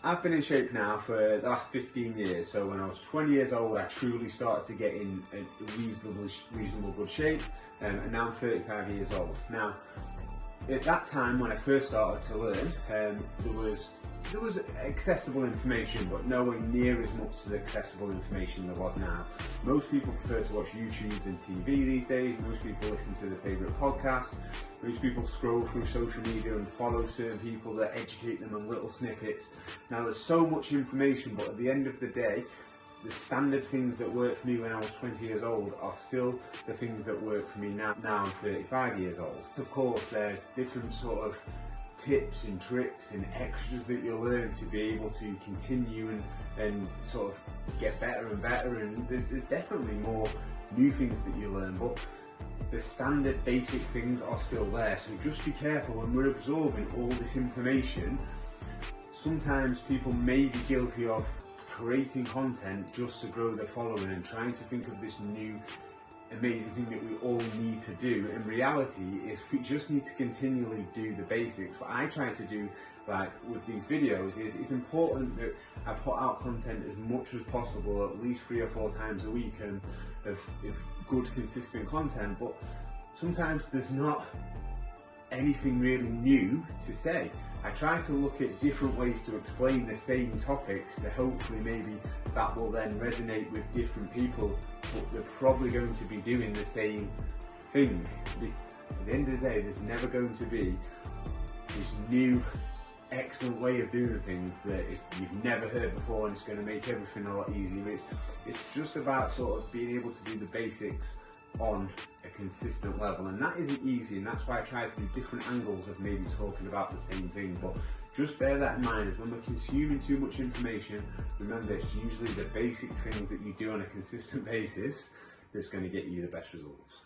I've been in shape now for the last 15 years, so when I was 20 years old I truly started to get in a reasonable good shape, and now I'm 35 years old. Now, at that time when I first started to learn, there was accessible information, but nowhere near as much as accessible information there was now. Most people prefer to watch YouTube and TV these days. Most people listen to their favourite podcasts. Most people scroll through social media and follow certain people that educate them on little snippets. Now there's so much information, but at the end of the day, the standard things that worked for me when I was 20 years old are still the things that work for me now I'm 35 years old. Of course, there's different sort of tips and tricks and extras that you'll learn to be able to continue and sort of get better and better, and there's definitely more new things that you learn, but the standard basic things are still there. So just be careful when we're absorbing all this information. Sometimes people may be guilty of creating content just to grow their following and trying to think of this new amazing thing that we all need to do. In reality, is we just need to continually do the basics. What I try to do, like with these videos, is it's important that I put out content as much as possible, at least 3 or 4 times a week, and of good consistent content, but sometimes there's not anything really new to say. I try to look at different ways to explain the same topics to hopefully maybe that will then resonate with different people, but they're probably going to be doing the same thing. At the end of the day, there's never going to be this new excellent way of doing things that you've never heard before, and it's going to make everything a lot easier. It's just about sort of being able to do the basics on a consistent level, and that isn't easy, and that's why I try to do different angles of maybe talking about the same thing. But just bear that in mind, is when we're consuming too much information, remember it's usually the basic things that you do on a consistent basis that's going to get you the best results.